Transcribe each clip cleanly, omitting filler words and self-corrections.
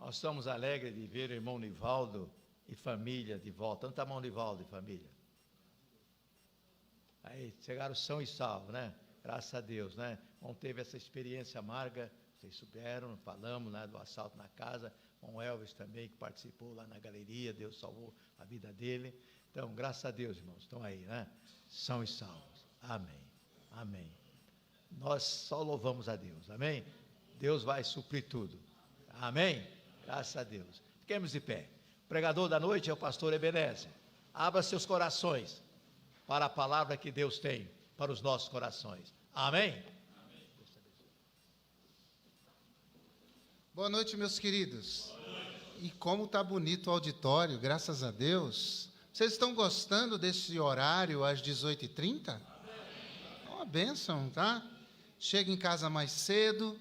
Nós estamos alegres de ver o irmão Nivaldo e família de volta. Onde está o irmão Nivaldo e família? Aí, chegaram são e salvo, né? Graças a Deus, né? Não teve essa experiência amarga, vocês souberam, falamos, né, do assalto na casa, com o Elvis também, que participou lá na galeria, Deus salvou a vida dele. Então, graças a Deus, irmãos, estão aí, né? São e salvos. Amém. Amém. Nós só louvamos a Deus, amém? Deus vai suprir tudo. Amém? Graças a Deus. Fiquemos de pé. O pregador da noite é o pastor Ebenezer. Abra seus corações para a palavra que Deus tem para os nossos corações. Amém? Amém. Boa noite, meus queridos. Boa noite. E como está bonito o auditório, graças a Deus. Vocês estão gostando desse horário às 18h30? É uma bênção, tá? Chega em casa mais cedo,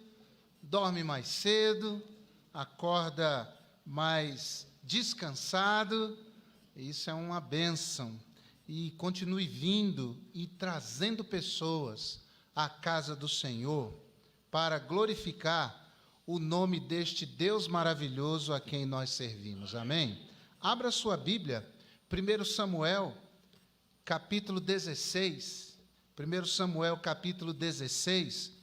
dorme mais cedo, acorda mais descansado. Isso é uma bênção. E continue vindo e trazendo pessoas à casa do Senhor para glorificar o nome deste Deus maravilhoso a quem nós servimos. Amém? Abra sua Bíblia, 1 Samuel, capítulo 16. 1 Samuel, capítulo 16.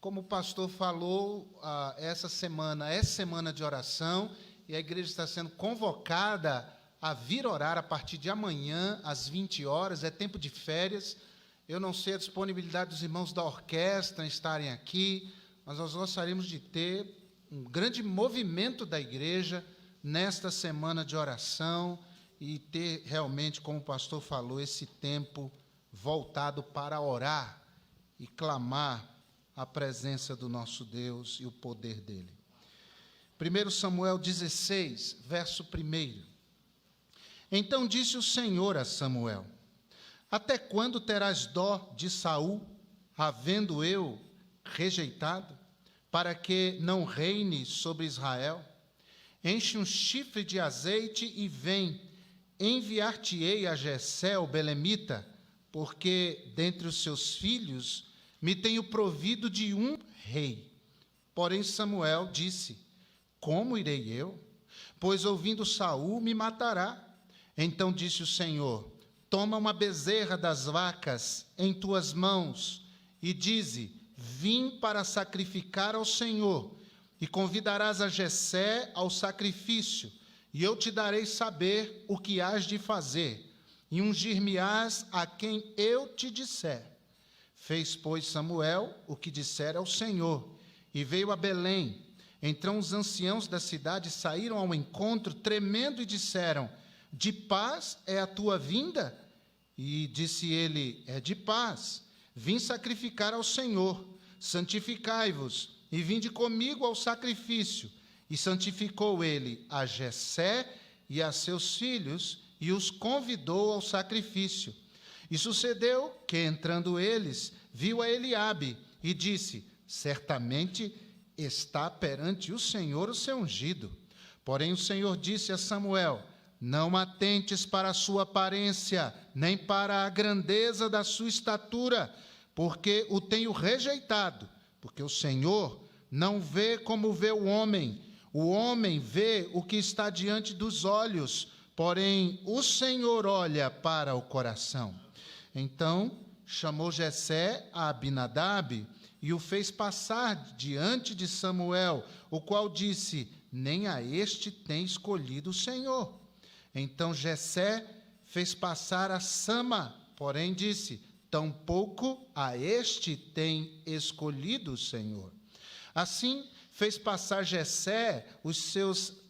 Como o pastor falou, essa semana é semana de oração e a igreja está sendo convocada a vir orar a partir de amanhã, às 20 horas, é tempo de férias. Eu não sei a disponibilidade dos irmãos da orquestra estarem aqui, mas nós gostaríamos de ter um grande movimento da igreja nesta semana de oração e ter realmente, como o pastor falou, esse tempo voltado para orar e clamar a presença do nosso Deus e o poder dele. 1 Samuel 16, verso 1. Então disse o Senhor a Samuel: até quando terás dó de Saul, havendo eu rejeitado, para que não reine sobre Israel? Enche um chifre de azeite e vem, enviar-te-ei a Jessé, o belemita, porque dentre os seus filhos me tenho provido de um rei. Porém Samuel disse: como irei eu? Pois ouvindo Saul me matará. Então disse o Senhor: toma uma bezerra das vacas em tuas mãos e dize: vim para sacrificar ao Senhor, e convidarás a Jessé ao sacrifício, e eu te darei saber o que hás de fazer, e ungir-me-ás a quem eu te disser. Fez, pois, Samuel o que dissera ao Senhor, e veio a Belém. Então os anciãos da cidade saíram ao encontro, tremendo, e disseram: de paz é a tua vinda? E disse ele: é de paz. Vim sacrificar ao Senhor. Santificai-vos e vinde comigo ao sacrifício. E santificou ele a Jessé e a seus filhos e os convidou ao sacrifício. E sucedeu que, entrando eles, viu a Eliabe e disse: certamente está perante o Senhor o seu ungido. Porém o Senhor disse a Samuel: não atentes para a sua aparência, nem para a grandeza da sua estatura, porque o tenho rejeitado. Porque o Senhor não vê como vê o homem vê o que está diante dos olhos, porém o Senhor olha para o coração. Então chamou Jessé a Abinadab e o fez passar diante de Samuel, o qual disse: nem a este tem escolhido o Senhor. Então Jessé fez passar a Sama, porém disse: tampouco a este tem escolhido o Senhor. Assim fez passar Jessé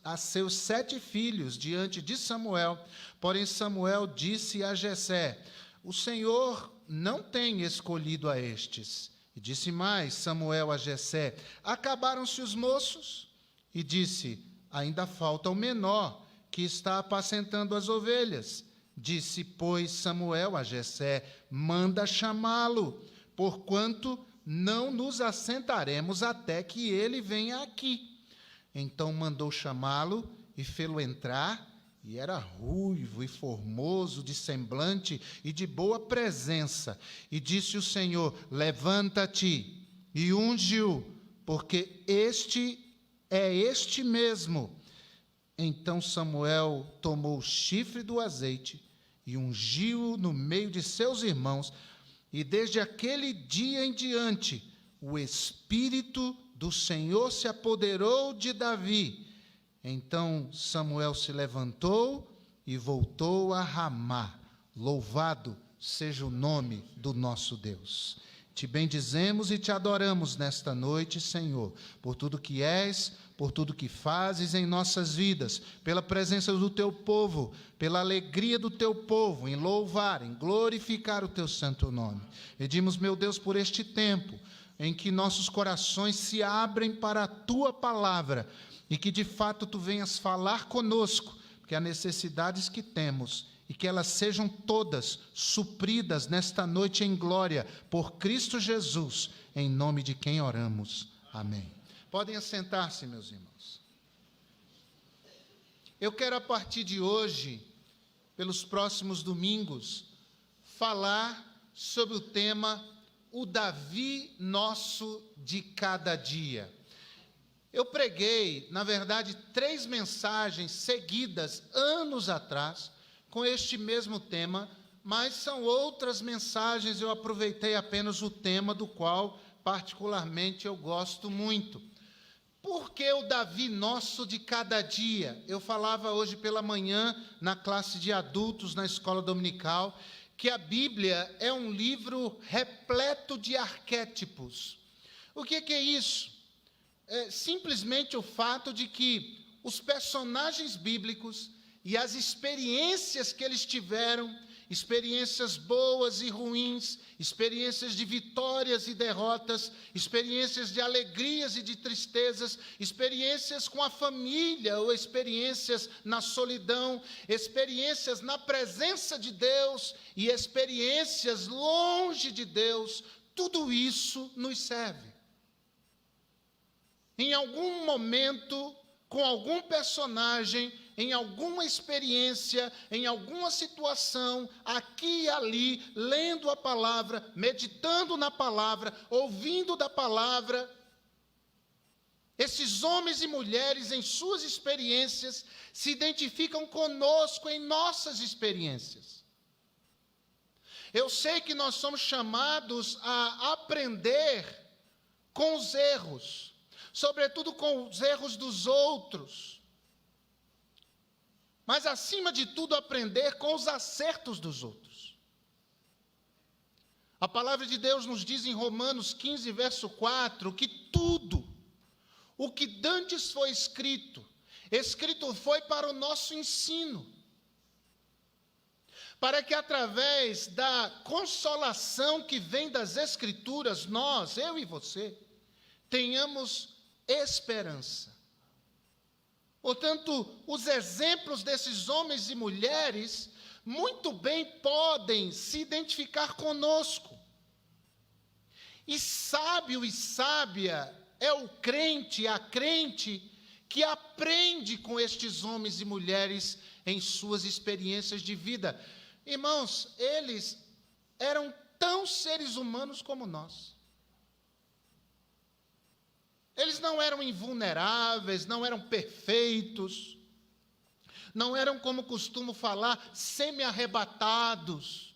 a seus 7 filhos diante de Samuel. Porém Samuel disse a Jessé: o Senhor não tem escolhido a estes. E disse mais Samuel a Jessé: acabaram-se os moços? E disse: ainda falta o menor, que está apacentando as ovelhas. Disse, pois, Samuel a Jessé: manda chamá-lo, porquanto não nos assentaremos até que ele venha aqui. Então mandou chamá-lo e fê-lo entrar, e era ruivo e formoso de semblante e de boa presença. E disse o Senhor: levanta-te e unge-o, porque este é este mesmo. Então Samuel tomou o chifre do azeite e ungiu-o no meio de seus irmãos, e desde aquele dia em diante, o Espírito do Senhor se apoderou de Davi. Então Samuel se levantou e voltou a Ramá. Louvado seja o nome do nosso Deus. Te bendizemos e te adoramos nesta noite, Senhor, por tudo que és, por tudo que fazes em nossas vidas, pela presença do teu povo, pela alegria do teu povo, em louvar, em glorificar o teu santo nome. Pedimos, meu Deus, por este tempo em que nossos corações se abrem para a tua palavra e que de fato tu venhas falar conosco, porque há necessidades que temos e que elas sejam todas supridas nesta noite em glória por Cristo Jesus, em nome de quem oramos. Amém. Podem assentar-se, meus irmãos. Eu quero, a partir de hoje, pelos próximos domingos, falar sobre o tema O Davi Nosso de Cada Dia. Eu preguei, na verdade, 3 mensagens seguidas, anos atrás, com este mesmo tema, mas são outras mensagens, eu aproveitei apenas o tema do qual, particularmente, eu gosto muito. Por que o Davi Nosso de Cada Dia? Eu falava hoje pela manhã, na classe de adultos, na escola dominical, que a Bíblia é um livro repleto de arquétipos. O que é isso? É simplesmente o fato de que os personagens bíblicos e as experiências que eles tiveram, experiências boas e ruins, experiências de vitórias e derrotas, experiências de alegrias e de tristezas, experiências com a família ou experiências na solidão, experiências na presença de Deus e experiências longe de Deus, tudo isso nos serve. Em algum momento, com algum personagem, em alguma experiência, em alguma situação, aqui e ali, lendo a palavra, meditando na palavra, ouvindo da palavra, esses homens e mulheres, em suas experiências, se identificam conosco em nossas experiências. Eu sei que nós somos chamados a aprender com os erros, sobretudo com os erros dos outros, mas, acima de tudo, aprender com os acertos dos outros. A palavra de Deus nos diz em Romanos 15, verso 4, que tudo o que dantes foi escrito foi para o nosso ensino, para que através da consolação que vem das Escrituras, nós, eu e você, tenhamos esperança. Portanto, os exemplos desses homens e mulheres muito bem podem se identificar conosco. E sábio e sábia é o crente, a crente, que aprende com estes homens e mulheres em suas experiências de vida. Irmãos, eles eram tão seres humanos como nós. Eles não eram invulneráveis, não eram perfeitos, não eram, como costumo falar, semi-arrebatados.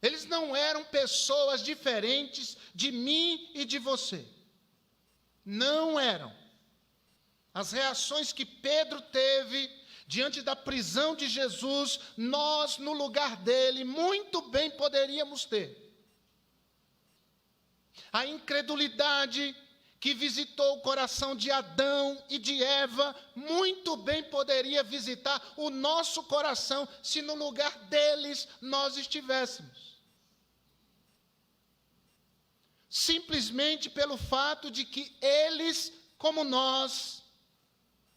Eles não eram pessoas diferentes de mim e de você. Não eram. As reações que Pedro teve diante da prisão de Jesus, nós, no lugar dele, muito bem poderíamos ter. A incredulidade que visitou o coração de Adão e de Eva, muito bem poderia visitar o nosso coração, se no lugar deles nós estivéssemos. Simplesmente pelo fato de que eles, como nós,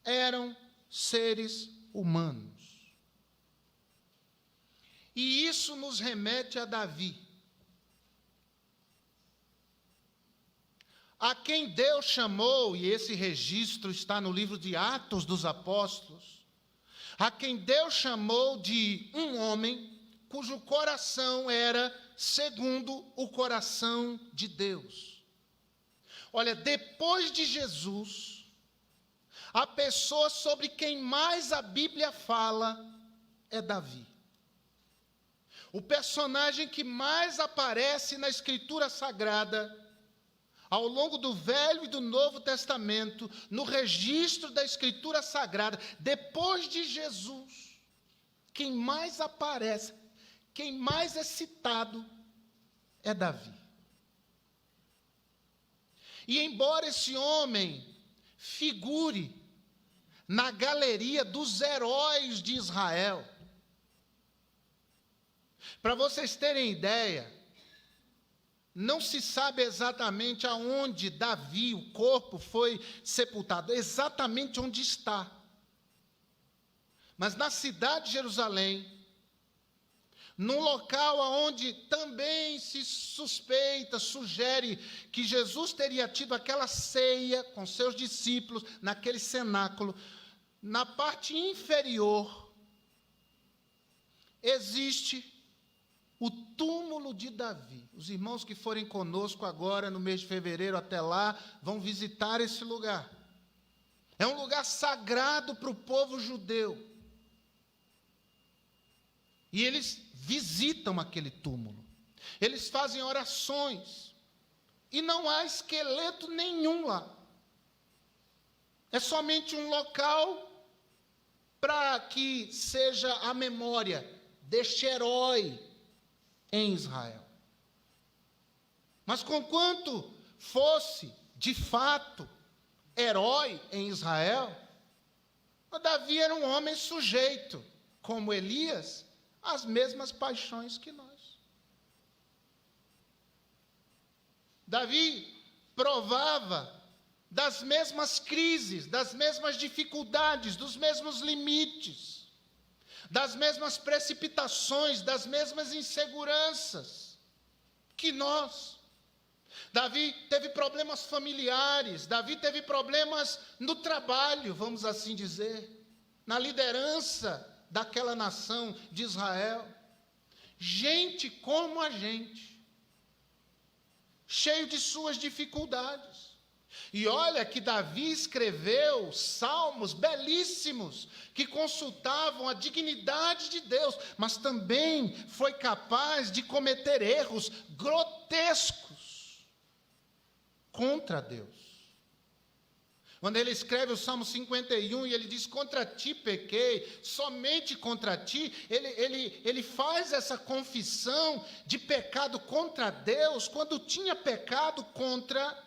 eram seres humanos. E isso nos remete a Davi, a quem Deus chamou, e esse registro está no livro de Atos dos Apóstolos, a quem Deus chamou de um homem cujo coração era segundo o coração de Deus. Olha, depois de Jesus, a pessoa sobre quem mais a Bíblia fala é Davi. O personagem que mais aparece na Escritura Sagrada, ao longo do Velho e do Novo Testamento, no registro da Escritura Sagrada, depois de Jesus, quem mais aparece, quem mais é citado, é Davi. E embora esse homem figure na galeria dos heróis de Israel, para vocês terem ideia, não se sabe exatamente aonde Davi, o corpo, foi sepultado, exatamente onde está. Mas na cidade de Jerusalém, num local onde também se suspeita, sugere que Jesus teria tido aquela ceia com seus discípulos, naquele cenáculo, na parte inferior, existe o túmulo de Davi. Os irmãos que forem conosco agora, no mês de fevereiro, até lá, vão visitar esse lugar. É um lugar sagrado para o povo judeu. E eles visitam aquele túmulo. Eles fazem orações. E não há esqueleto nenhum lá. É somente um local para que seja a memória deste herói em Israel. Mas conquanto fosse, de fato, herói em Israel, Davi era um homem sujeito, como Elias, às mesmas paixões que nós. Davi provava das mesmas crises, das mesmas dificuldades, dos mesmos limites, das mesmas precipitações, das mesmas inseguranças que nós. Davi teve problemas familiares, Davi teve problemas no trabalho, vamos assim dizer, na liderança daquela nação de Israel. Gente como a gente, cheio de suas dificuldades. E olha que Davi escreveu salmos belíssimos, que consultavam a dignidade de Deus, mas também foi capaz de cometer erros grotescos contra Deus. Quando ele escreve o Salmo 51 e ele diz, contra ti pequei, somente contra ti, ele faz essa confissão de pecado contra Deus, quando tinha pecado contra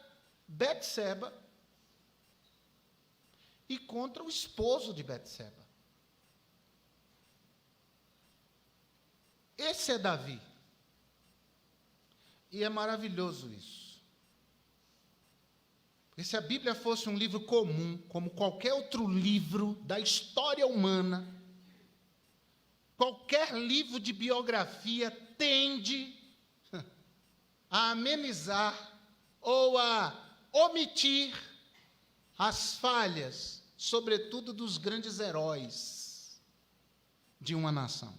Betseba e contra o esposo de Betseba. Esse é Davi. E é maravilhoso isso. Porque se a Bíblia fosse um livro comum, como qualquer outro livro da história humana, qualquer livro de biografia tende a amenizar ou a omitir as falhas, sobretudo dos grandes heróis de uma nação.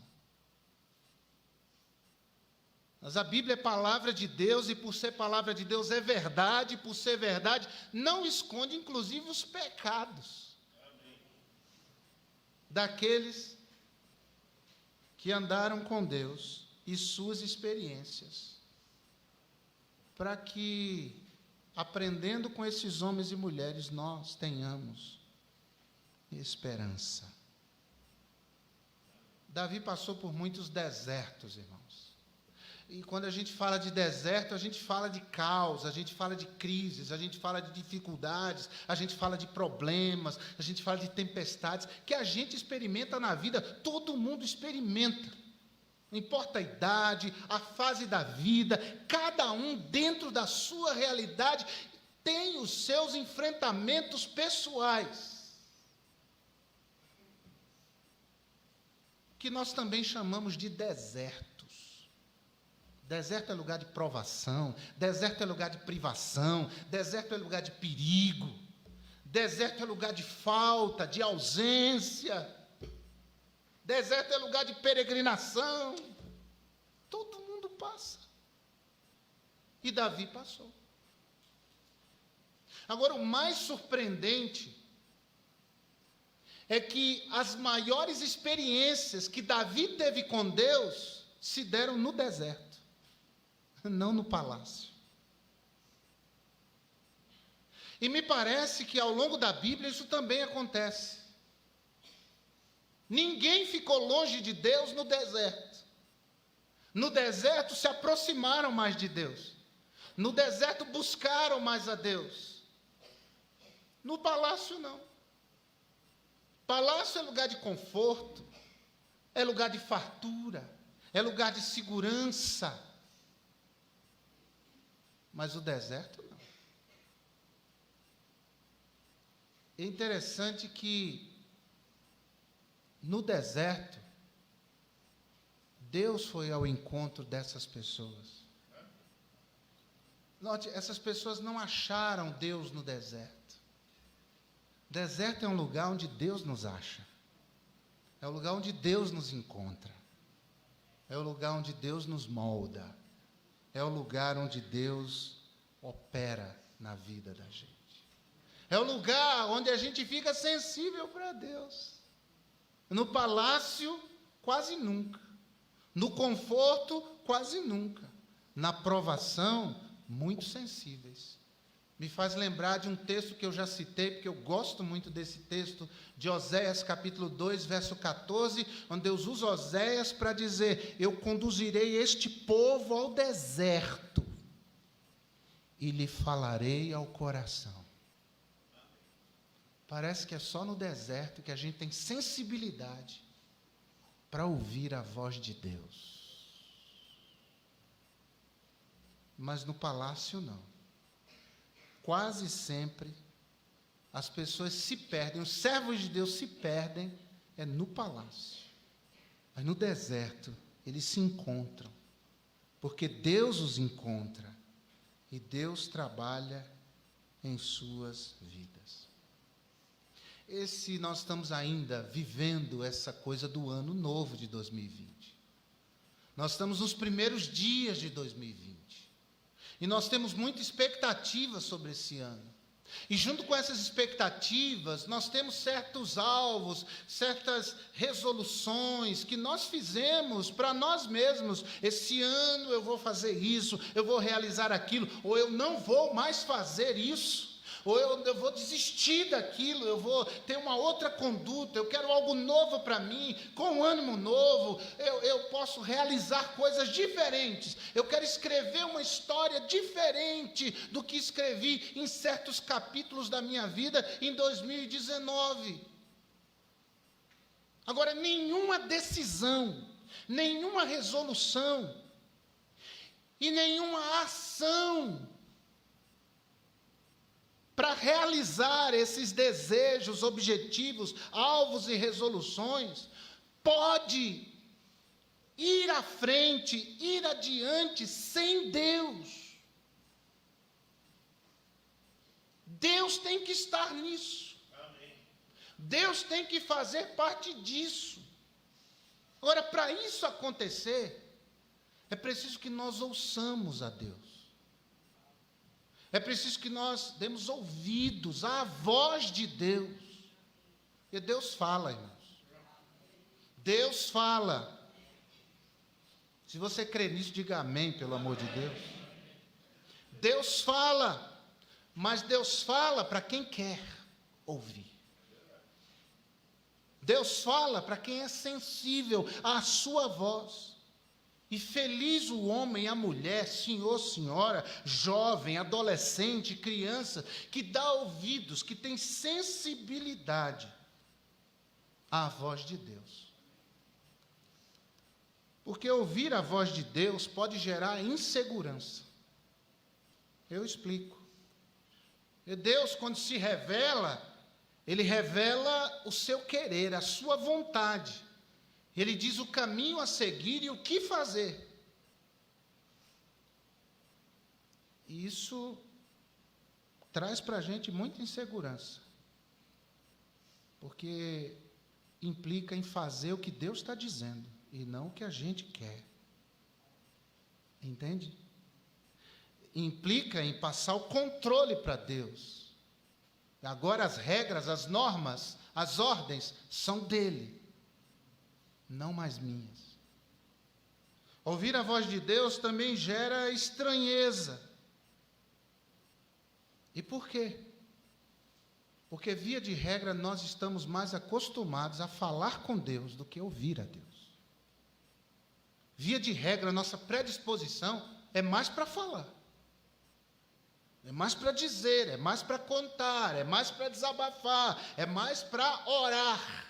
Mas a Bíblia é palavra de Deus, e por ser palavra de Deus é verdade, e por ser verdade, não esconde inclusive os pecados daqueles que andaram com Deus e suas experiências, para que, aprendendo com esses homens e mulheres, nós tenhamos esperança. Davi passou por muitos desertos, irmãos. E quando a gente fala de deserto, a gente fala de caos, a gente fala de crises, a gente fala de dificuldades, a gente fala de problemas, a gente fala de tempestades, que a gente experimenta na vida, todo mundo experimenta. Não importa a idade, a fase da vida, cada um dentro da sua realidade tem os seus enfrentamentos pessoais, que nós também chamamos de desertos. Deserto é lugar de provação, deserto é lugar de privação, deserto é lugar de perigo, deserto é lugar de falta, de ausência, deserto é lugar de peregrinação. Todo mundo passa. E Davi passou. Agora, o mais surpreendente é que as maiores experiências que Davi teve com Deus se deram no deserto, não no palácio. E me parece que ao longo da Bíblia isso também acontece. Ninguém ficou longe de Deus no deserto. No deserto se aproximaram mais de Deus. No deserto buscaram mais a Deus. No palácio não. Palácio é lugar de conforto, é lugar de fartura, é lugar de segurança. Mas o deserto não. É interessante que no deserto, Deus foi ao encontro dessas pessoas. Note, essas pessoas não acharam Deus no deserto. Deserto é um lugar onde Deus nos acha. É o lugar onde Deus nos encontra. É o lugar onde Deus nos molda. É o lugar onde Deus opera na vida da gente. É o lugar onde a gente fica sensível para Deus. No palácio, quase nunca. No conforto, quase nunca. Na provação, muito sensíveis. Me faz lembrar de um texto que eu já citei, porque eu gosto muito desse texto, de Oséias capítulo 2, verso 14, onde Deus usa Oséias para dizer: eu conduzirei este povo ao deserto e lhe falarei ao coração. Parece que é só no deserto que a gente tem sensibilidade para ouvir a voz de Deus. Mas no palácio não. Quase sempre as pessoas se perdem, os servos de Deus se perdem no palácio. Mas no deserto eles se encontram, porque Deus os encontra e Deus trabalha em suas vidas. Nós estamos ainda vivendo essa coisa do ano novo de 2020. Nós estamos nos primeiros dias de 2020. E nós temos muita expectativa sobre esse ano. E junto com essas expectativas, nós temos certos alvos, certas resoluções que nós fizemos para nós mesmos. Esse ano eu vou fazer isso, eu vou realizar aquilo, ou eu não vou mais fazer isso. Ou eu vou desistir daquilo, eu vou ter uma outra conduta, eu quero algo novo para mim, com um ânimo novo, eu posso realizar coisas diferentes, eu quero escrever uma história diferente do que escrevi em certos capítulos da minha vida em 2019. Agora, nenhuma decisão, nenhuma resolução e nenhuma ação para realizar esses desejos, objetivos, alvos e resoluções, pode ir à frente, ir adiante sem Deus. Deus tem que estar nisso. Amém. Deus tem que fazer parte disso. Agora, para isso acontecer, é preciso que nós ouçamos a Deus. É preciso que nós demos ouvidos à voz de Deus. E Deus fala, irmãos. Deus fala. Se você crê nisso, diga amém, pelo amor de Deus. Deus fala, mas Deus fala para quem quer ouvir. Deus fala para quem é sensível à sua voz. E feliz o homem e a mulher, senhor, senhora, jovem, adolescente, criança, que dá ouvidos, que tem sensibilidade à voz de Deus. Porque ouvir a voz de Deus pode gerar insegurança. Eu explico. E Deus, quando se revela, Ele revela o seu querer, a sua vontade. Ele diz o caminho a seguir e o que fazer. E isso traz para a gente muita insegurança. Porque implica em fazer o que Deus está dizendo e não o que a gente quer. Entende? Implica em passar o controle para Deus Agora as regras, as normas, as ordens são dele, não mais minhas. Ouvir a voz de Deus também gera estranheza. E por quê? Porque, via de regra, nós estamos mais acostumados a falar com Deus do que ouvir a Deus. Via de regra, nossa predisposição é mais para falar. É mais para dizer, é mais para contar, é mais para desabafar, é mais para orar.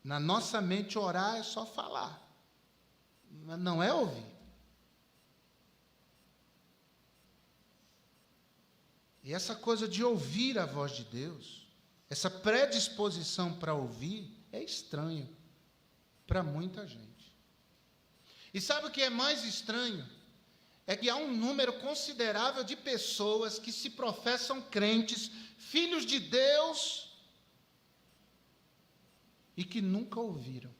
Na nossa mente, orar é só falar, não é ouvir. E essa coisa de ouvir a voz de Deus, essa predisposição para ouvir, é estranho para muita gente. E sabe o que é mais estranho? É que há um número considerável de pessoas que se professam crentes, filhos de Deus, e que nunca ouviram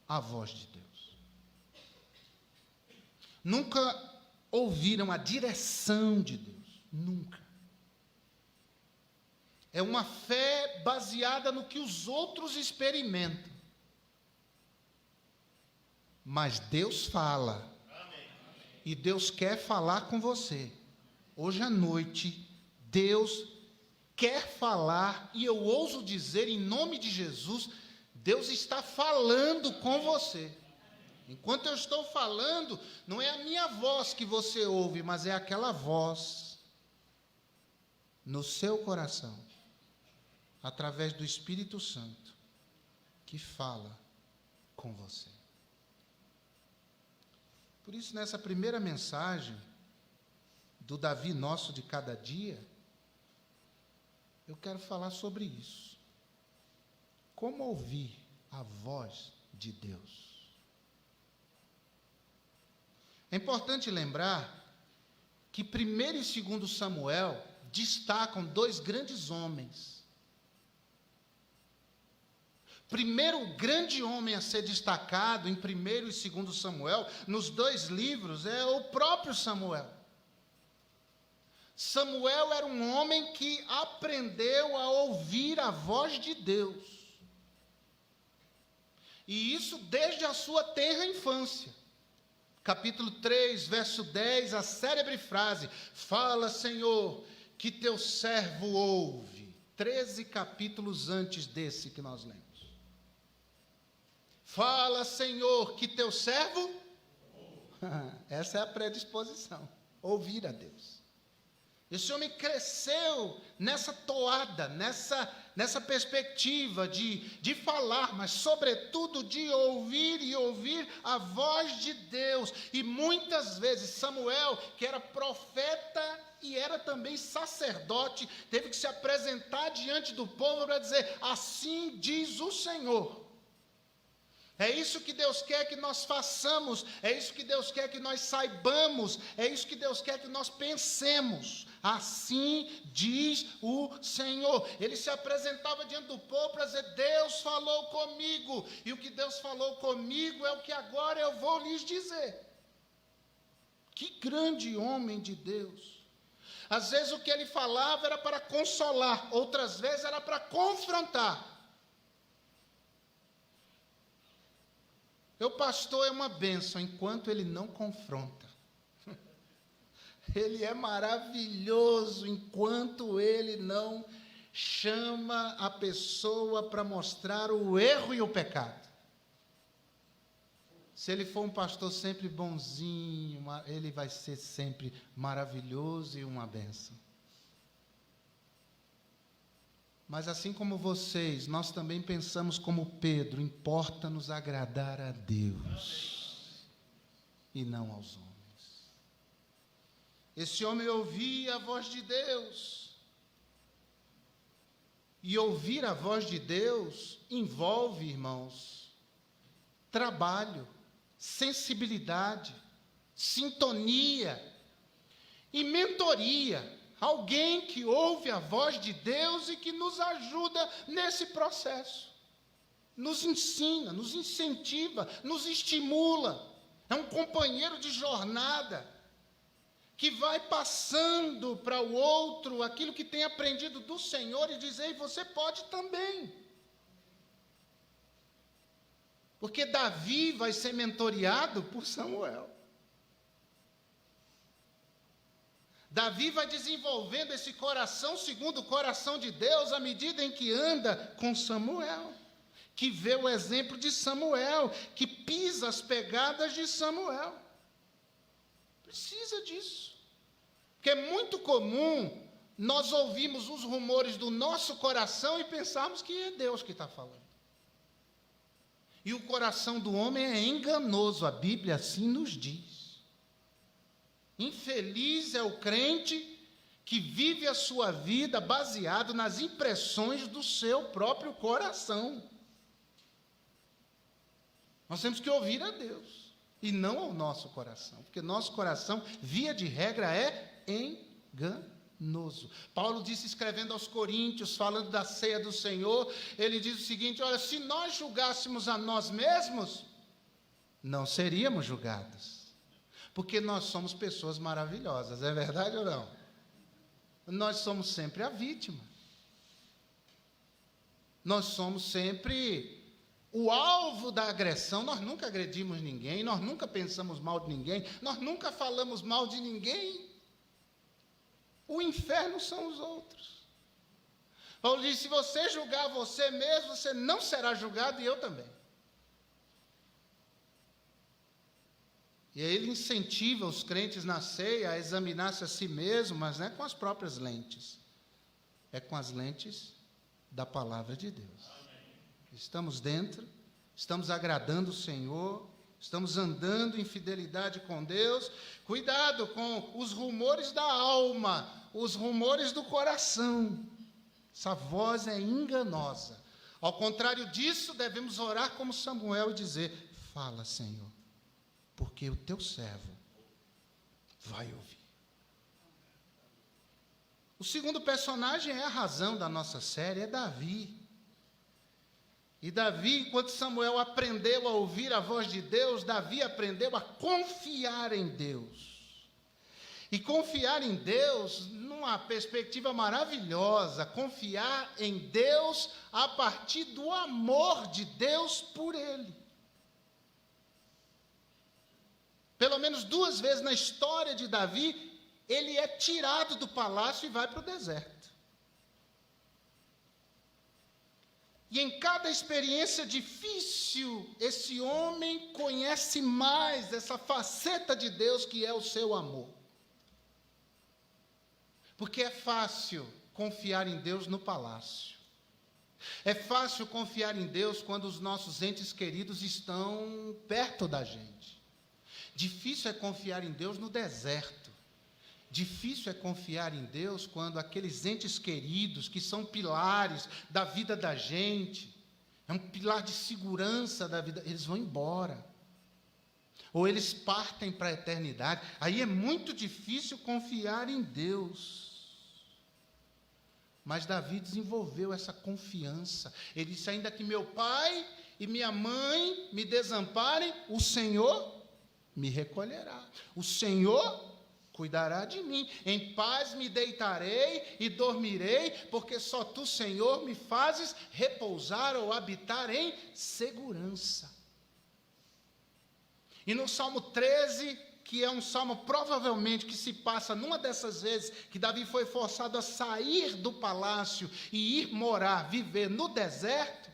a voz de Deus. Nunca ouviram a direção de Deus. Nunca. É uma fé baseada no que os outros experimentam. Mas Deus fala. E Deus quer falar com você. Hoje à noite, Deus quer falar, e eu ouso dizer, em nome de Jesus, Deus está falando com você. Enquanto eu estou falando, não é a minha voz que você ouve, mas é aquela voz no seu coração, através do Espírito Santo, que fala com você. Por isso, nessa primeira mensagem do Davi nosso de cada dia, eu quero falar sobre isso. Como ouvir a voz de Deus? É importante lembrar que 1º e 2º Samuel destacam dois grandes homens. Primeiro grande homem a ser destacado em 1º e 2º Samuel, nos dois livros, é o próprio Samuel. Samuel era um homem que aprendeu a ouvir a voz de Deus. E isso desde a sua tenra infância. Capítulo 3, verso 10, a célebre frase: fala, Senhor, que teu servo ouve. 13 capítulos antes desse que nós lemos. Fala, Senhor, que teu servo ouve. Essa é a predisposição, ouvir a Deus. Esse homem cresceu nessa toada, nessa perspectiva de falar, mas sobretudo de ouvir e ouvir a voz de Deus. E muitas vezes Samuel, que era profeta e era também sacerdote, teve que se apresentar diante do povo para dizer: assim diz o Senhor. É isso que Deus quer que nós façamos, é isso que Deus quer que nós saibamos, é isso que Deus quer que nós pensemos. Assim diz o Senhor. Ele se apresentava diante do povo para dizer: Deus falou comigo, e o que Deus falou comigo é o que agora eu vou lhes dizer. Que grande homem de Deus. Às vezes o que ele falava era para consolar, outras vezes era para confrontar. O pastor é uma bênção enquanto ele não confronta. Ele é maravilhoso enquanto ele não chama a pessoa para mostrar o erro e o pecado. Se ele for um pastor sempre bonzinho, ele vai ser sempre maravilhoso e uma bênção. Mas assim como vocês, nós também pensamos como Pedro: importa-nos agradar a Deus e não aos homens. Esse homem ouvia a voz de Deus. E ouvir a voz de Deus envolve, irmãos, trabalho, sensibilidade, sintonia e mentoria. Alguém que ouve a voz de Deus e que nos ajuda nesse processo. Nos ensina, nos incentiva, nos estimula. É um companheiro de jornada. que vai passando para o outro aquilo que tem aprendido do Senhor e dizer: você pode também. Porque Davi vai ser mentoreado por Samuel. Davi vai desenvolvendo esse coração segundo o coração de Deus à medida em que anda com Samuel, que vê o exemplo de Samuel, que pisa as pegadas de Samuel. Precisa disso. Porque é muito comum nós ouvirmos os rumores do nosso coração e pensarmos que é Deus que está falando. E o coração do homem é enganoso, a Bíblia assim nos diz. Infeliz é o crente que vive a sua vida baseado nas impressões do seu próprio coração. Nós temos que ouvir a Deus e não ao nosso coração, porque nosso coração, via de regra, é enganoso. Paulo disse, escrevendo aos Coríntios, falando da ceia do Senhor, ele diz o seguinte: olha, se nós julgássemos a nós mesmos, não seríamos julgados, porque nós somos pessoas maravilhosas, é verdade ou não? Nós somos sempre a vítima. Nós somos sempre o alvo da agressão. Nós nunca agredimos ninguém, nós nunca pensamos mal de ninguém, nós nunca falamos mal de ninguém. O inferno são os outros. Paulo diz: se você julgar você mesmo, você não será julgado, e eu também. E aí ele incentiva os crentes na ceia a examinar-se a si mesmo, mas não é com as próprias lentes, é com as lentes da palavra de Deus. Estamos dentro, estamos agradando o Senhor, estamos andando em fidelidade com Deus. Cuidado com os rumores da alma, os rumores do coração. Essa voz é enganosa. Ao contrário disso, devemos orar como Samuel e dizer: fala, Senhor, porque o teu servo vai ouvir. O segundo personagem é a razão da nossa série, é Davi. E Davi, enquanto Samuel aprendeu a ouvir a voz de Deus, Davi aprendeu a confiar em Deus. E confiar em Deus numa perspectiva maravilhosa, confiar em Deus a partir do amor de Deus por ele. Pelo menos 2 vezes na história de Davi, ele é tirado do palácio e vai para o deserto. E em cada experiência difícil, esse homem conhece mais essa faceta de Deus que é o seu amor. Porque é fácil confiar em Deus no palácio. É fácil confiar em Deus quando os nossos entes queridos estão perto da gente. Difícil é confiar em Deus no deserto. Difícil é confiar em Deus quando aqueles entes queridos, que são pilares da vida da gente, é um pilar de segurança da vida, eles vão embora. Ou eles partem para a eternidade. Aí é muito difícil confiar em Deus. Mas Davi desenvolveu essa confiança. Ele disse: ainda que meu pai e minha mãe me desamparem, o Senhor me recolherá. O Senhor cuidará de mim. Em paz me deitarei e dormirei, porque só tu, Senhor, me fazes repousar ou habitar em segurança. E no Salmo 13, que é um salmo provavelmente que se passa numa dessas vezes que Davi foi forçado a sair do palácio e ir morar, viver no deserto,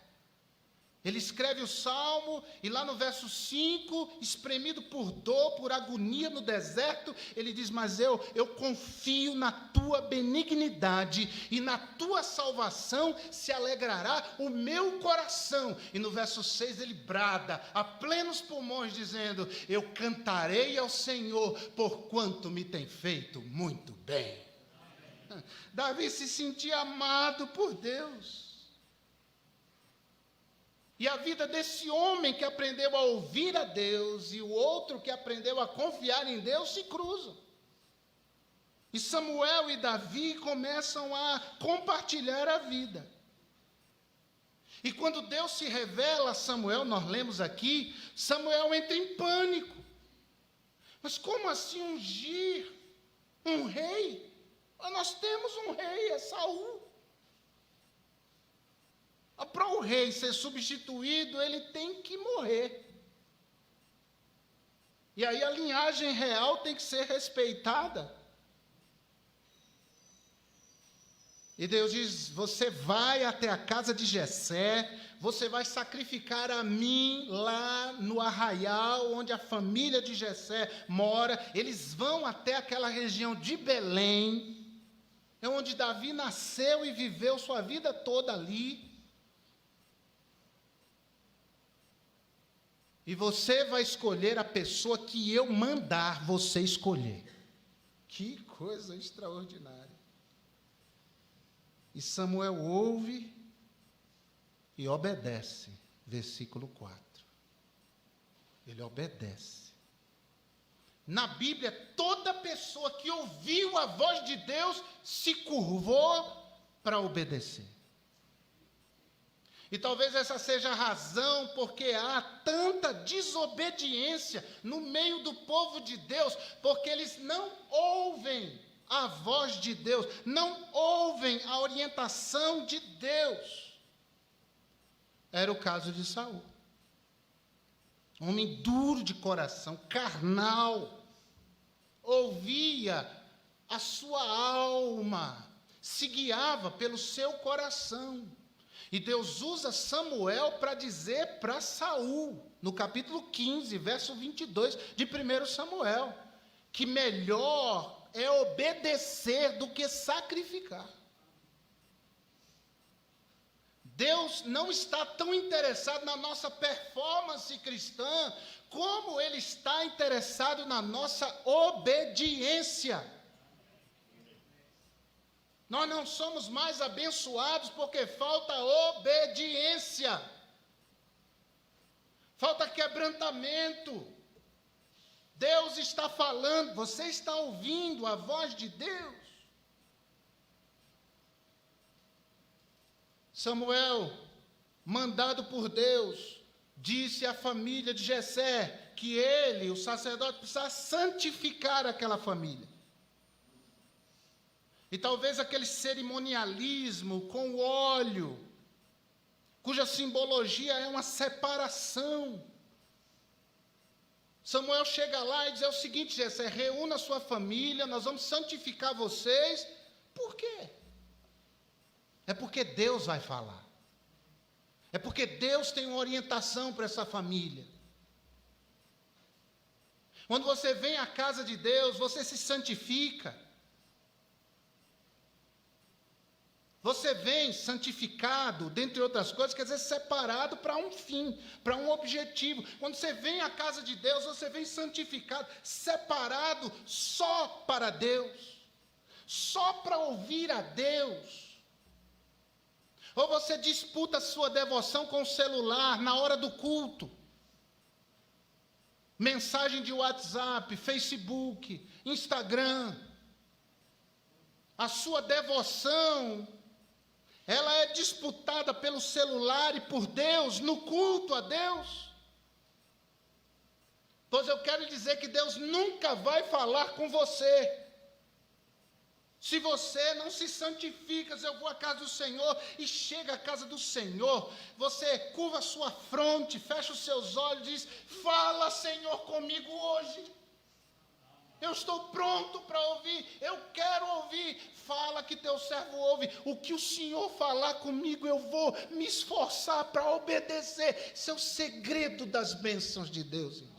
ele escreve o salmo e lá no verso 5, espremido por dor, por agonia no deserto, ele diz: mas eu confio na tua benignidade e na tua salvação se alegrará o meu coração. E no verso 6 ele brada a plenos pulmões dizendo: eu cantarei ao Senhor, porquanto me tem feito muito bem. Davi se sentia amado por Deus. E a vida desse homem que aprendeu a ouvir a Deus e o outro que aprendeu a confiar em Deus se cruzam. E Samuel e Davi começam a compartilhar a vida. E quando Deus se revela a Samuel, nós lemos aqui, Samuel entra em pânico. Mas como assim ungir Um rei? Nós temos um rei, é Saul. Para o rei ser substituído, ele tem que morrer. E aí a linhagem real tem que ser respeitada. E Deus diz: você vai até a casa de Jessé, você vai sacrificar a mim lá no arraial onde a família de Jessé mora. Eles vão até aquela região de Belém, é onde Davi nasceu e viveu sua vida toda ali. E você vai escolher a pessoa que eu mandar você escolher. Que coisa extraordinária. E Samuel ouve e obedece. Versículo 4. Ele obedece. Na Bíblia, toda pessoa que ouviu a voz de Deus se curvou para obedecer. E talvez essa seja a razão porque há tanta desobediência no meio do povo de Deus, porque eles não ouvem a voz de Deus, não ouvem a orientação de Deus. Era o caso de Saul. Homem duro de coração, carnal, ouvia a sua alma, se guiava pelo seu coração. E Deus usa Samuel para dizer para Saul, no capítulo 15, verso 22 de 1 Samuel, que melhor é obedecer do que sacrificar. Deus não está tão interessado na nossa performance cristã, como Ele está interessado na nossa obediência. Nós não somos mais abençoados porque falta obediência, falta quebrantamento. Deus está falando, você está ouvindo a voz de Deus. Samuel, mandado por Deus, disse à família de Jessé que ele, o sacerdote, precisava santificar aquela família. E talvez aquele cerimonialismo com o óleo, cuja simbologia é uma separação. Samuel chega lá e diz: é o seguinte, Jessé, reúna a sua família, nós vamos santificar vocês. Por quê? É porque Deus vai falar. É porque Deus tem uma orientação para essa família. Quando você vem à casa de Deus, você se santifica. Você vem santificado, dentre outras coisas, quer dizer, separado para um fim, para um objetivo. Quando você vem à casa de Deus, você vem santificado, separado só para Deus, só para ouvir a Deus. Ou você disputa a sua devoção com o celular na hora do culto. Mensagem de WhatsApp, Facebook, Instagram. A sua devoção, ela é disputada pelo celular e por Deus, no culto a Deus. Pois eu quero dizer que Deus nunca vai falar com você se você não se santifica. Se eu vou à casa do Senhor e chega à casa do Senhor, você curva a sua fronte, fecha os seus olhos e diz: fala, Senhor, comigo hoje. Eu estou pronto para ouvir, eu quero ouvir. Fala que teu servo ouve. O que o Senhor falar comigo, eu vou me esforçar para obedecer. Esse é o segredo das bênçãos de Deus, irmão.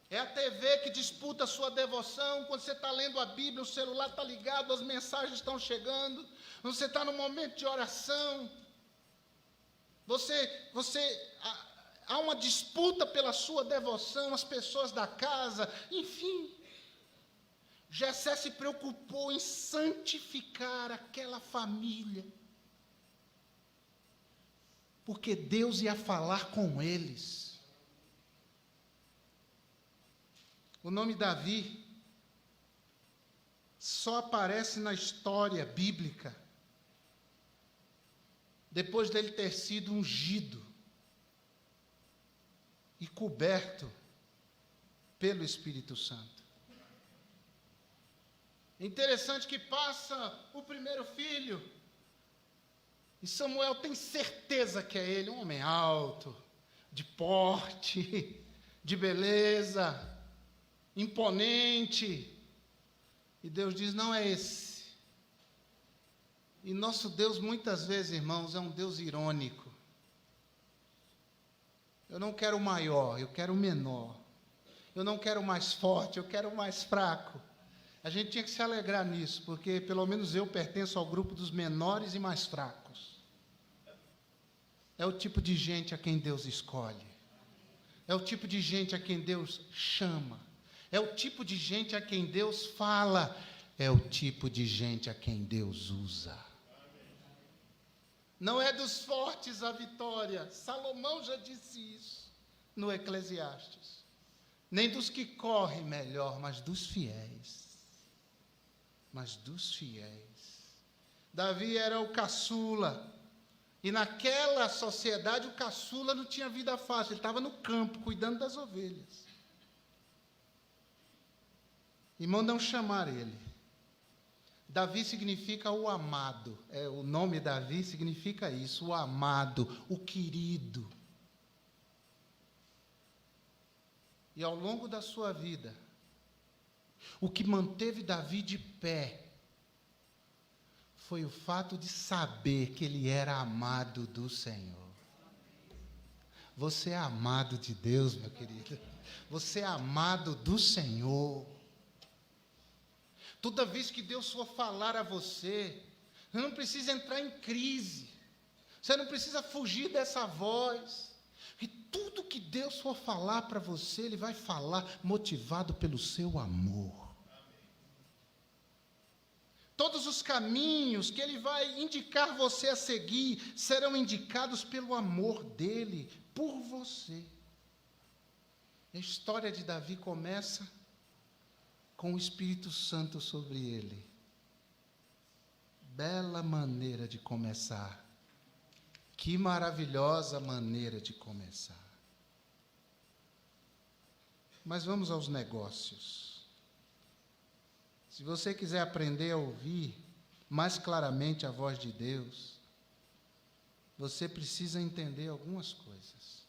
É a TV que disputa a sua devoção. Quando você está lendo a Bíblia, o celular está ligado, as mensagens estão chegando. Você está no momento de oração. Há uma disputa pela sua devoção, as pessoas da casa, enfim. Jessé se preocupou em santificar aquela família, porque Deus ia falar com eles. O nome Davi só aparece na história bíblica depois dele ter sido ungido e coberto pelo Espírito Santo. É interessante que passa o primeiro filho, e Samuel tem certeza que é ele, um homem alto, de porte, de beleza, imponente. E Deus diz, não é esse. E nosso Deus, muitas vezes, irmãos, é um Deus irônico. Eu não quero o maior, eu quero o menor. Eu não quero o mais forte, eu quero o mais fraco. A gente tinha que se alegrar nisso, porque pelo menos eu pertenço ao grupo dos menores e mais fracos. É o tipo de gente a quem Deus escolhe. É o tipo de gente a quem Deus chama. É o tipo de gente a quem Deus fala. É o tipo de gente a quem Deus usa. Não é dos fortes a vitória. Salomão já disse isso no Eclesiastes. Nem dos que correm melhor, mas dos fiéis. Mas dos fiéis. Davi era o caçula. E naquela sociedade o caçula não tinha vida fácil. Ele estava no campo, cuidando das ovelhas. E mandam chamar ele. Davi significa o amado. O nome Davi significa isso, o amado, o querido. E ao longo da sua vida, o que manteve Davi de pé foi o fato de saber que ele era amado do Senhor. Você é amado de Deus, meu querido. Você é amado do Senhor. Toda vez que Deus for falar a você, você não precisa entrar em crise. Você não precisa fugir dessa voz. E tudo que Deus for falar para você, Ele vai falar motivado pelo seu amor. Todos os caminhos que Ele vai indicar você a seguir serão indicados pelo amor dEle por você. A história de Davi começa com o Espírito Santo sobre ele. Bela maneira de começar. Que maravilhosa maneira de começar. Mas vamos aos negócios. Se você quiser aprender a ouvir mais claramente a voz de Deus, você precisa entender algumas coisas.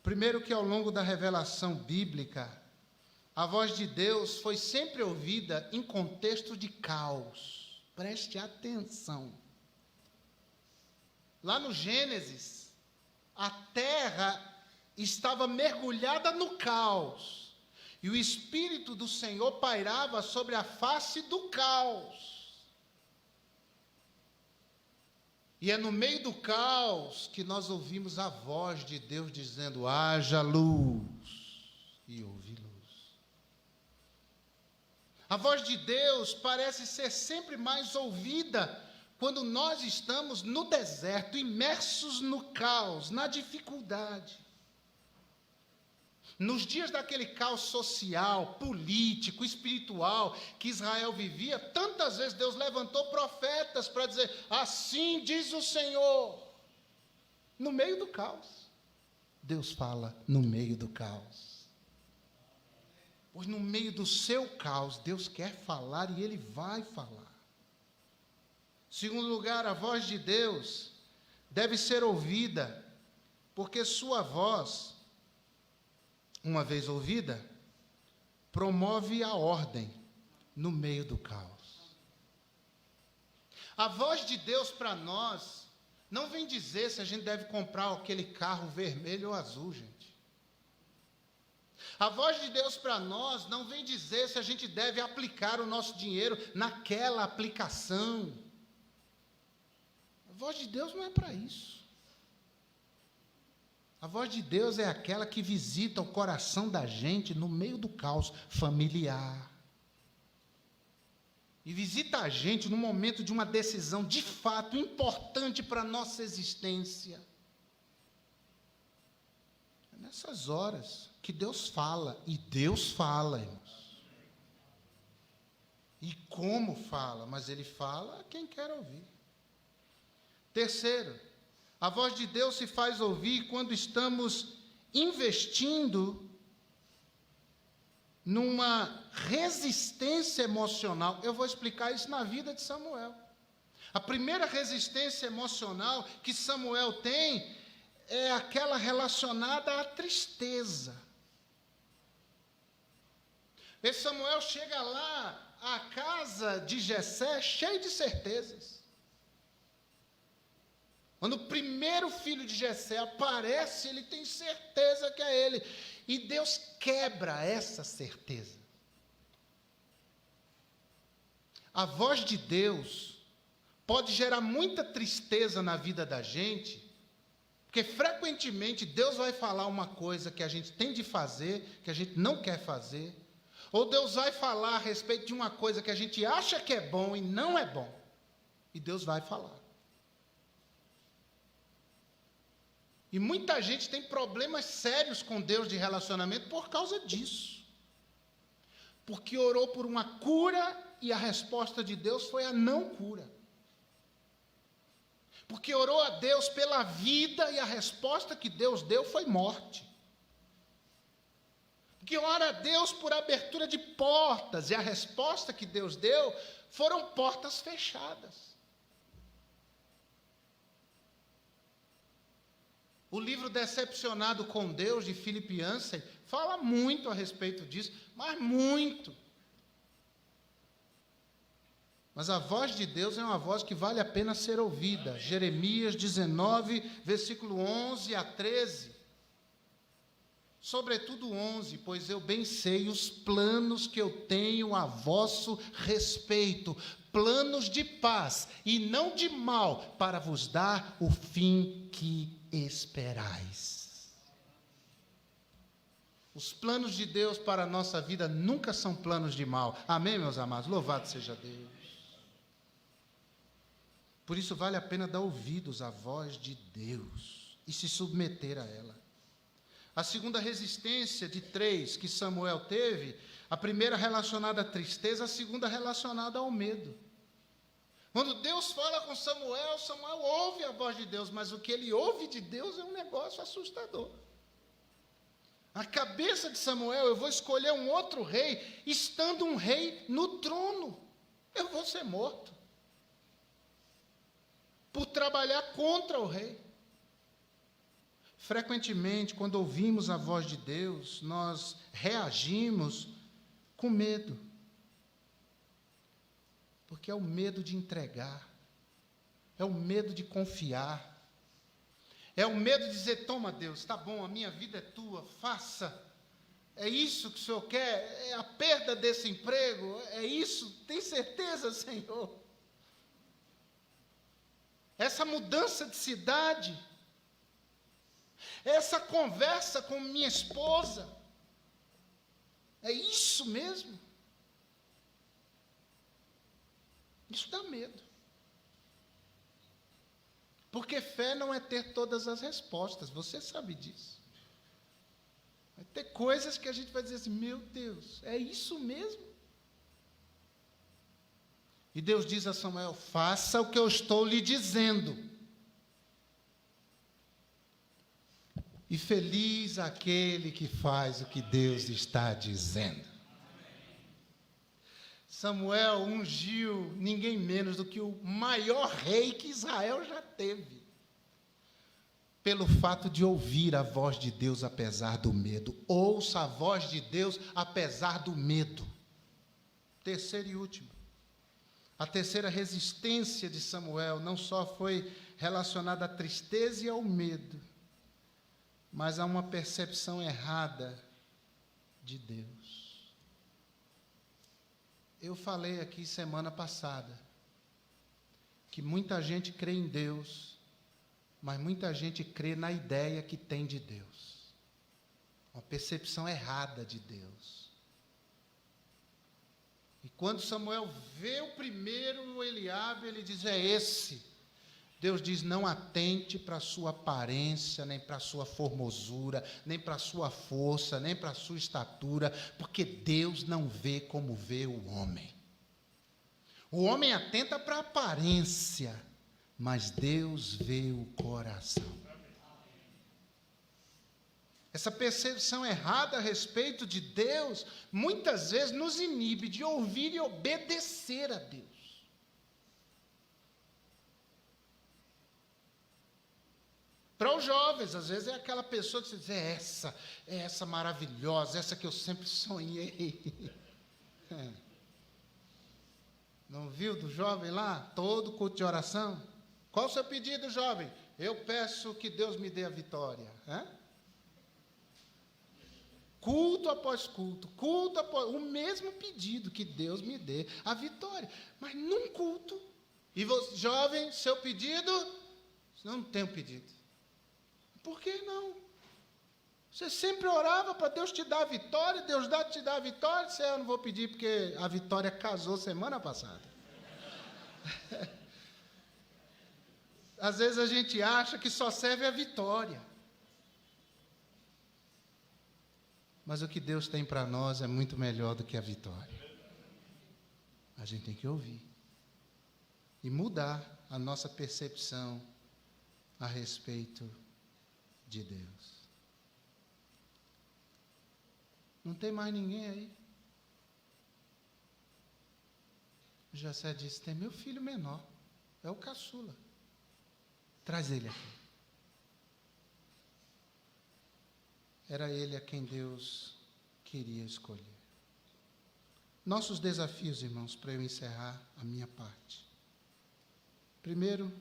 Primeiro, que ao longo da revelação bíblica, a voz de Deus foi sempre ouvida em contexto de caos. Preste atenção. Lá no Gênesis, a terra estava mergulhada no caos. E o Espírito do Senhor pairava sobre a face do caos. E é no meio do caos que nós ouvimos a voz de Deus dizendo, haja luz. E houve luz. A voz de Deus parece ser sempre mais ouvida quando nós estamos no deserto, imersos no caos, na dificuldade. Nos dias daquele caos social, político, espiritual que Israel vivia, tantas vezes Deus levantou profetas para dizer, assim diz o Senhor. No meio do caos. Deus fala no meio do caos. Pois no meio do seu caos, Deus quer falar e Ele vai falar. Segundo lugar, a voz de Deus deve ser ouvida, porque sua voz, uma vez ouvida, promove a ordem no meio do caos. A voz de Deus para nós não vem dizer se a gente deve comprar aquele carro vermelho ou azul, gente. A voz de Deus para nós não vem dizer se a gente deve aplicar o nosso dinheiro naquela aplicação. A voz de Deus não é para isso. A voz de Deus é aquela que visita o coração da gente no meio do caos familiar. E visita a gente no momento de uma decisão de fato importante para a nossa existência. É nessas horas que Deus fala, e Deus fala, irmãos. E como fala? Mas Ele fala a quem quer ouvir. Terceiro, a voz de Deus se faz ouvir quando estamos investindo numa resistência emocional. Eu vou explicar isso na vida de Samuel. A primeira resistência emocional que Samuel tem é aquela relacionada à tristeza. Esse Samuel chega lá à casa de Jessé cheio de certezas. Quando o primeiro filho de Jessé aparece, ele tem certeza que é ele. E Deus quebra essa certeza. A voz de Deus pode gerar muita tristeza na vida da gente, porque frequentemente Deus vai falar uma coisa que a gente tem de fazer, que a gente não quer fazer, ou Deus vai falar a respeito de uma coisa que a gente acha que é bom e não é bom, e Deus vai falar. E muita gente tem problemas sérios com Deus de relacionamento por causa disso. Porque orou por uma cura e a resposta de Deus foi a não cura. Porque orou a Deus pela vida e a resposta que Deus deu foi morte. Porque ora a Deus por abertura de portas e a resposta que Deus deu foram portas fechadas. O livro Decepcionado com Deus, de Philip Yancey, fala muito a respeito disso, mas muito. Mas a voz de Deus é uma voz que vale a pena ser ouvida. Jeremias 19, versículo 11 a 13. Sobretudo 11, pois eu bem sei os planos que eu tenho a vosso respeito, planos de paz e não de mal, para vos dar o fim que esperais. Os planos de Deus para a nossa vida nunca são planos de mal. Amém, meus amados? Louvado seja Deus. Por isso vale a pena dar ouvidos à voz de Deus e se submeter a ela. A segunda resistência de 3 que Samuel teve, a primeira relacionada à tristeza, a segunda relacionada ao medo. Quando Deus fala com Samuel, Samuel ouve a voz de Deus, mas o que ele ouve de Deus é um negócio assustador. A cabeça de Samuel, eu vou escolher um outro rei, estando um rei no trono. Eu vou ser morto por trabalhar contra o rei. Frequentemente, quando ouvimos a voz de Deus, nós reagimos com medo. Porque é o medo de entregar, é o medo de confiar, é o medo de dizer, toma Deus, está bom, a minha vida é tua, faça. É isso que o Senhor quer? É a perda desse emprego? É isso? Tem certeza, Senhor? Essa mudança de cidade? Essa conversa com minha esposa? É isso mesmo? Isso dá medo. Porque fé não é ter todas as respostas, você sabe disso. Vai ter coisas que a gente vai dizer assim, meu Deus, é isso mesmo? E Deus diz a Samuel, faça o que eu estou lhe dizendo. E feliz aquele que faz o que Deus está dizendo. Samuel ungiu ninguém menos do que o maior rei que Israel já teve. Pelo fato de ouvir a voz de Deus apesar do medo. Ouça a voz de Deus apesar do medo. Terceiro e último. A terceira resistência de Samuel não só foi relacionada à tristeza e ao medo, mas a uma percepção errada de Deus. Eu falei aqui semana passada que muita gente crê em Deus, mas muita gente crê na ideia que tem de Deus. Uma percepção errada de Deus. E quando Samuel vê o primeiro Eliabe, ele diz, é esse. Deus diz, não atente para a sua aparência, nem para a sua formosura, nem para a sua força, nem para a sua estatura, porque Deus não vê como vê o homem. O homem atenta para a aparência, mas Deus vê o coração. Essa percepção errada a respeito de Deus, muitas vezes nos inibe de ouvir e obedecer a Deus. Para os jovens, às vezes é aquela pessoa que você diz, é essa maravilhosa, essa que eu sempre sonhei. Não viu do jovem lá? Todo culto de oração. Qual o seu pedido, jovem? Eu peço que Deus me dê a vitória. Culto após culto, o mesmo pedido, que Deus me dê a vitória. Mas num culto, e você, jovem, seu pedido, não tem um pedido. Por que não? Você sempre orava para Deus te dar a vitória, Deus te dá a vitória, eu não vou pedir porque a Vitória casou semana passada. Às vezes a gente acha que só serve a vitória. Mas o que Deus tem para nós é muito melhor do que a vitória. A gente tem que ouvir e mudar a nossa percepção a respeito de Deus. Não tem mais ninguém aí? José disse, tem meu filho menor, é o caçula. Traz ele aqui. Era ele a quem Deus queria escolher. Nossos desafios, irmãos, para eu encerrar a minha parte. Primeiro,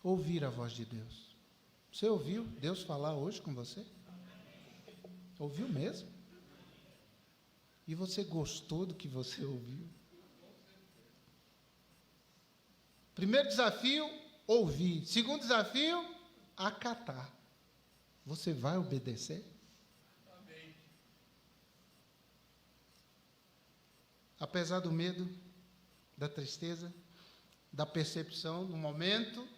ouvir a voz de Deus. Você ouviu Deus falar hoje com você? Ouviu mesmo? E você gostou do que você ouviu? Primeiro desafio, ouvir. Segundo desafio, acatar. Você vai obedecer? Amém. Apesar do medo, da tristeza, da percepção, no momento,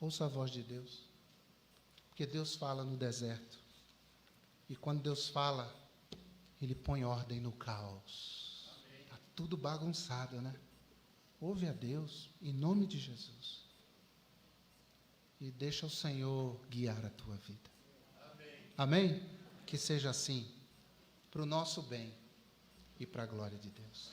ouça a voz de Deus. Porque Deus fala no deserto. E quando Deus fala, Ele põe ordem no caos. Está tudo bagunçado, né? Ouve a Deus, em nome de Jesus. E deixa o Senhor guiar a tua vida. Amém? Que seja assim, para o nosso bem e para a glória de Deus.